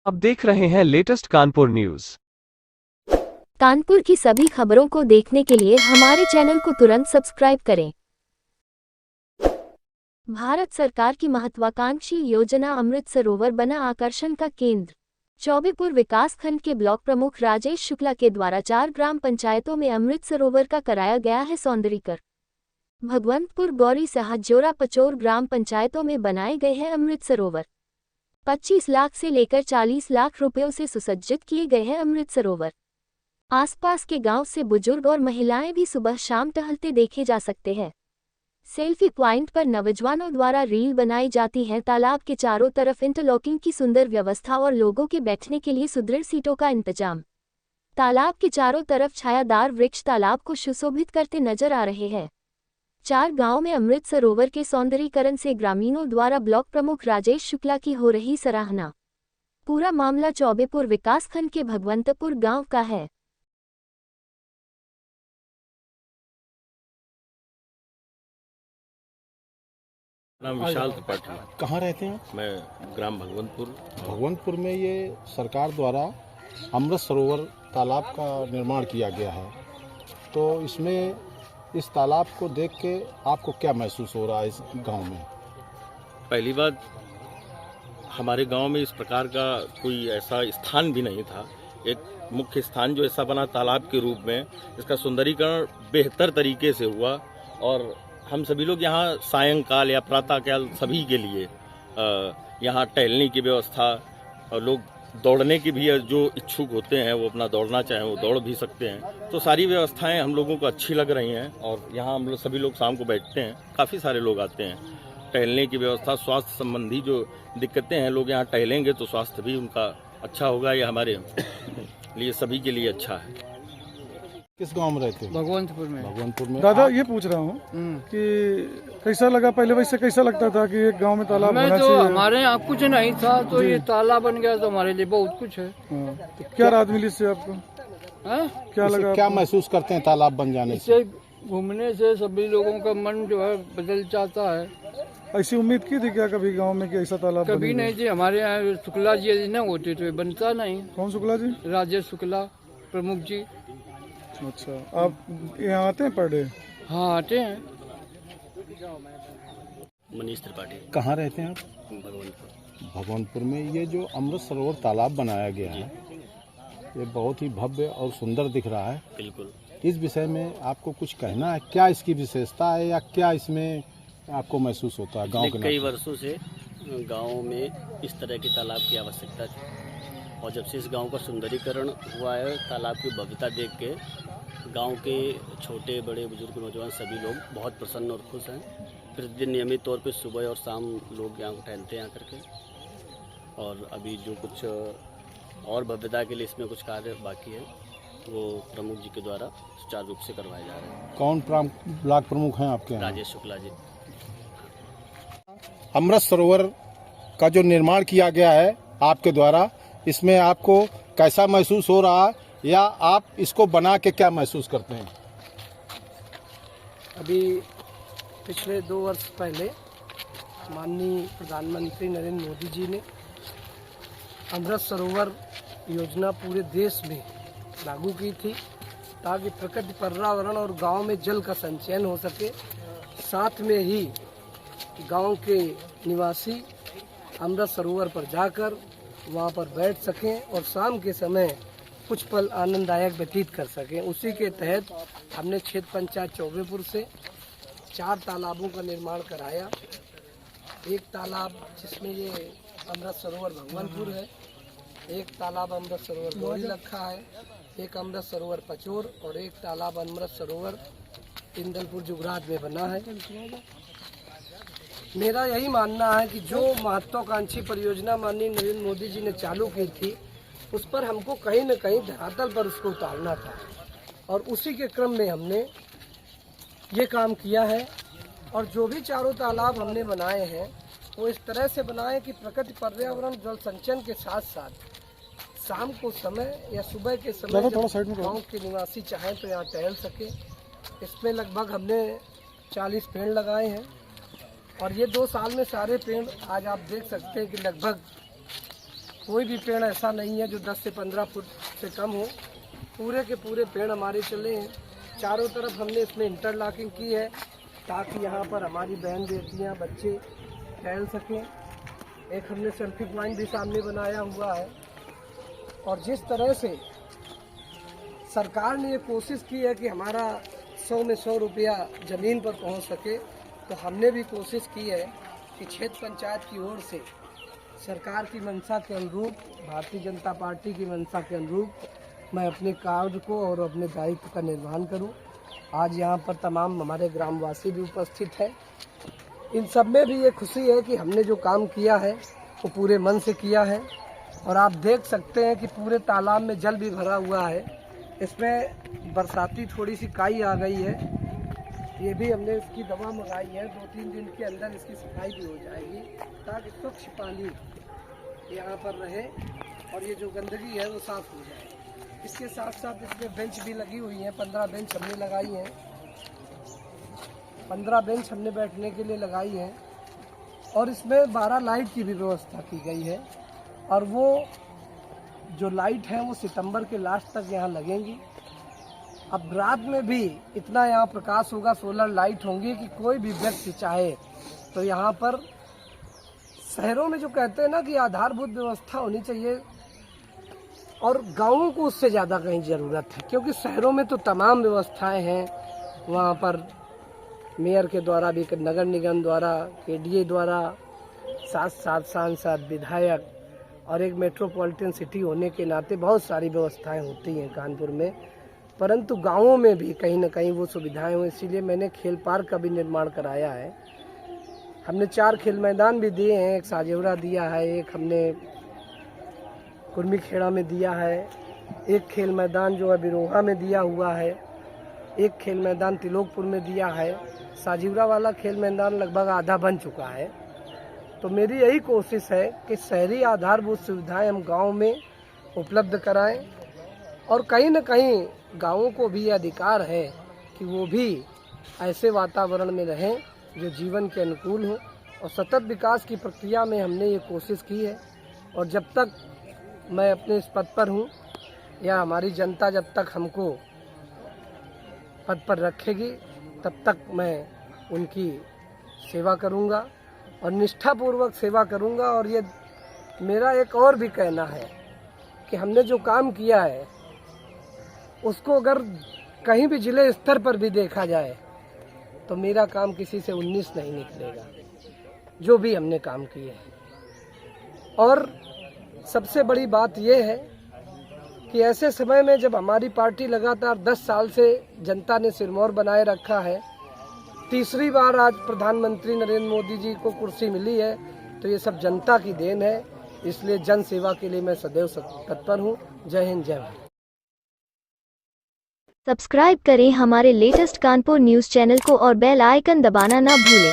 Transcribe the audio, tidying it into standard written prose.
आप देख रहे हैं लेटेस्ट कानपुर न्यूज। कानपुर की सभी खबरों को देखने के लिए हमारे चैनल को तुरंत सब्सक्राइब करें। भारत सरकार की महत्वाकांक्षी योजना अमृत सरोवर बना आकर्षण का केंद्र। चौबेपुर विकासखंड के ब्लॉक प्रमुख राजेश शुक्ला के द्वारा 4 ग्राम पंचायतों में अमृत सरोवर का कराया गया है सौंदर्यीकरण। भगवंतपुर, गौरी, सहजोरा, पचोर ग्राम पंचायतों में बनाए गए हैं अमृत सरोवर। 25 लाख से लेकर 40 लाख रुपयों से सुसज्जित किए गए हैं अमृत सरोवर। आसपास के गांव से बुजुर्ग और महिलाएं भी सुबह शाम टहलते देखे जा सकते हैं। सेल्फी पॉइंट पर नौजवानों द्वारा रील बनाई जाती है। तालाब के चारों तरफ इंटरलॉकिंग की सुंदर व्यवस्था और लोगों के बैठने के लिए सुदृढ़ सीटों का इंतजाम। तालाब के चारों तरफ छायादार वृक्ष तालाब को सुशोभित करते नजर आ रहे हैं। 4 गांव में अमृत सरोवर के सौंदर्यीकरण से ग्रामीणों द्वारा ब्लॉक प्रमुख राजेश शुक्ला की हो रही सराहना। पूरा मामला चौबेपुर विकासखंड के भगवंतपुर गांव का है। नाम विशाल त्रिपाठी। कहाँ रहते हैं? मैं ग्राम भगवंतपुर। भगवंतपुर में ये सरकार द्वारा अमृत सरोवर तालाब का निर्माण किया गया है, तो इसमें इस तालाब को देख के आपको क्या महसूस हो रहा है इस गांव में? पहली बात, हमारे गांव में इस प्रकार का कोई ऐसा स्थान भी नहीं था। एक मुख्य स्थान जो ऐसा बना तालाब के रूप में, इसका सुंदरीकरण बेहतर तरीके से हुआ और हम सभी लोग यहाँ सायंकाल या प्रातःकाल सभी के लिए यहाँ टहलने की व्यवस्था और लोग दौड़ने की भी जो इच्छुक होते हैं वो अपना दौड़ना चाहें वो दौड़ भी सकते हैं। तो सारी व्यवस्थाएं हम लोगों को अच्छी लग रही हैं और यहाँ हम लोग सभी लोग शाम को बैठते हैं। काफ़ी सारे लोग आते हैं। टहलने की व्यवस्था, स्वास्थ्य संबंधी जो दिक्कतें हैं, लोग यहाँ टहलेंगे तो स्वास्थ्य भी उनका अच्छा होगा। ये हमारे लिए सभी के लिए अच्छा है। किस गांव में रहते हैं? भगवंतपुर में। भगवंतपुर में। दादा ये पूछ रहा हूँ कि कैसा लगा, पहले वैसे कैसा लगता था कि एक गांव में तालाब होना तो चाहिए? हमारे यहाँ कुछ नहीं था, तो ये तालाब बन गया तो हमारे लिए बहुत कुछ है। तो क्या राहत मिली इससे आपको? क्या लगा? क्या महसूस करते हैं तालाब बन जाने से? इससे घूमने से सभी लोगों का मन जो है बदल जाता है। ऐसी उम्मीद की थी क्या कभी गांव में कि ऐसा तालाब कभी बनेगा? नहीं जी। हमारे यहाँ शुक्ला जी न होते तो ये बनता नहीं। कौन शुक्ला जी? राजेश शुक्ला प्रमुख जी। अच्छा, आप यहाँ आते हैं पर डे? हाँ, आते हैं। मनीष त्रिपाठी। कहाँ रहते हैं आप? भगवंतपुर। भगवंतपुर में ये जो अमृत सरोवर तालाब बनाया गया है, ये बहुत ही भव्य और सुंदर दिख रहा है। बिल्कुल। इस विषय में आपको कुछ कहना है? क्या इसकी विशेषता है या क्या इसमें आपको महसूस होता है गांव के? कई वर्षों से गांव में इस तरह के तालाब की आवश्यकता थी और जब से इस गांव का सुंदरीकरण हुआ है, तालाब की भव्यता देख के गांव के छोटे बड़े बुजुर्ग नौजवान सभी लोग बहुत प्रसन्न और खुश हैं। प्रतिदिन नियमित तौर पे सुबह और शाम लोग यहाँ टहलते हैं आकर के। और अभी जो कुछ और भव्यता के लिए इसमें कुछ कार्य बाकी है वो प्रमुख जी के द्वारा सुचारू रूप से करवाए जा रहे हैं। कौन ब्लॉक प्रमुख हैं आपके यहाँ? राजेश शुक्ला जी। अमृत सरोवर का जो निर्माण किया गया है आपके द्वारा, इसमें आपको कैसा महसूस हो रहा है या आप इसको बना के क्या महसूस करते हैं? अभी पिछले 2 वर्ष पहले माननीय प्रधानमंत्री नरेंद्र मोदी जी ने अमृत सरोवर योजना पूरे देश में लागू की थी ताकि प्रकृति, पर्यावरण और गांव में जल का संचयन हो सके। साथ में ही गांव के निवासी अमृत सरोवर पर जाकर वहां पर बैठ सकें और शाम के समय कुछ पल आनंददायक व्यतीत कर सकें। उसी के तहत हमने क्षेत्र पंचायत चौबेपुर से 4 तालाबों का निर्माण कराया। एक तालाब जिसमें ये अमृत सरोवर भगवंतपुर है, एक तालाब अमृत सरोवर गौरी रखा है, एक अमृत सरोवर पचोर और एक तालाब अमृत सरोवर इंदलपुर जुगरात में बना है। मेरा यही मानना है कि जो महत्वाकांक्षी परियोजना माननीय नरेंद्र मोदी जी ने चालू की थी, उस पर हमको कहीं न कहीं धरातल पर उसको उतारना था और उसी के क्रम में हमने ये काम किया है। और जो भी 4 तालाब हमने बनाए हैं वो इस तरह से बनाए कि प्रकृति, पर्यावरण, जल संचयन के साथ साथ शाम को समय या सुबह के समय गाँव के निवासी चाहें तो यहाँ टहल सके। इसमें लगभग हमने 40 पेड़ लगाए हैं और ये 2 साल में सारे पेड़ आज आप देख सकते हैं कि लगभग कोई भी पेड़ ऐसा नहीं है जो 10 से 15 फुट से कम हो। पूरे के पूरे पेड़ हमारे चले हैं। चारों तरफ हमने इसमें इंटरलॉकिंग की है ताकि यहाँ पर हमारी बहन बेटियाँ बच्चे टहल सकें। एक हमने सेल्फी पॉइंट भी सामने बनाया हुआ है। और जिस तरह से सरकार ने ये कोशिश की है कि हमारा 100 में 100 रुपया ज़मीन पर पहुंच सके, तो हमने भी कोशिश की है कि क्षेत्र पंचायत की ओर से सरकार की मंशा के अनुरूप, भारतीय जनता पार्टी की मंशा के अनुरूप मैं अपने कार्य को और अपने दायित्व का निर्वहन करूं। आज यहाँ पर तमाम हमारे ग्रामवासी भी उपस्थित हैं। इन सब में भी ये खुशी है कि हमने जो काम किया है वो पूरे मन से किया है। और आप देख सकते हैं कि पूरे तालाब में जल भी भरा हुआ है। इसमें बरसाती थोड़ी सी काई आ गई है, ये भी हमने इसकी दवा मंगाई है। 2-3 दिन के अंदर इसकी सफाई भी हो जाएगी ताकि स्वच्छ पानी यहाँ पर रहे और ये जो गंदगी है वो साफ हो जाए। इसके साथ साथ इसमें बेंच भी लगी हुई हैं। 15 बेंच हमने लगाई हैं। 15 बेंच हमने बैठने के लिए लगाई हैं। और इसमें 12 लाइट की भी व्यवस्था की गई है। और वो जो लाइट है वो सितंबर के लास्ट तक यहाँ लगेंगी। अब रात में भी इतना यहाँ प्रकाश होगा, सोलर लाइट होंगी कि कोई भी व्यक्ति चाहे तो यहाँ पर, शहरों में जो कहते हैं ना कि आधारभूत व्यवस्था होनी चाहिए, और गाँवों को उससे ज़्यादा कहीं ज़रूरत है। क्योंकि शहरों में तो तमाम व्यवस्थाएं हैं। वहाँ पर मेयर के द्वारा भी, नगर निगम द्वारा, KDA द्वारा, साथ सांसद, विधायक और एक मेट्रोपॉलिटन सिटी होने के नाते बहुत सारी व्यवस्थाएं होती हैं कानपुर में। परंतु गाँवों में भी कहीं ना कहीं वो सुविधाएं हो, इसीलिए मैंने खेल पार्क का भी निर्माण कराया है। हमने 4 खेल मैदान भी दिए हैं। एक साजेवरा दिया है, एक हमने कुर्मी खेड़ा में दिया है, एक खेल मैदान जो है बिरोहा में दिया हुआ है, एक खेल मैदान तिलोकपुर में दिया है। साजिवरा वाला खेल मैदान लगभग आधा बन चुका है। तो मेरी यही कोशिश है कि शहरी आधारभूत सुविधाएं हम गांव में उपलब्ध कराएं। और कहीं न कहीं गांवों को भी अधिकार है कि वो भी ऐसे वातावरण में रहें जो जीवन के अनुकूल हो। और सतत विकास की प्रक्रिया में हमने ये कोशिश की है। और जब तक मैं अपने इस पद पर हूँ, या हमारी जनता जब तक हमको पद पर रखेगी, तब तक मैं उनकी सेवा करूँगा और निष्ठापूर्वक सेवा करूँगा। और ये मेरा एक और भी कहना है कि हमने जो काम किया है उसको अगर कहीं भी जिले स्तर पर भी देखा जाए तो मेरा काम किसी से 19 नहीं निकलेगा, जो भी हमने काम किए हैं। और सबसे बड़ी बात यह है कि ऐसे समय में जब हमारी पार्टी लगातार 10 साल से जनता ने सिरमौर बनाए रखा है, तीसरी बार आज प्रधानमंत्री नरेंद्र मोदी जी को कुर्सी मिली है, तो ये सब जनता की देन है। इसलिए जन सेवा के लिए मैं सदैव तत्पर हूँ। जय हिंद, जय भारत। सब्सक्राइब करें हमारे लेटेस्ट कानपुर न्यूज़ चैनल को और बेल आइकन दबाना ना भूलें।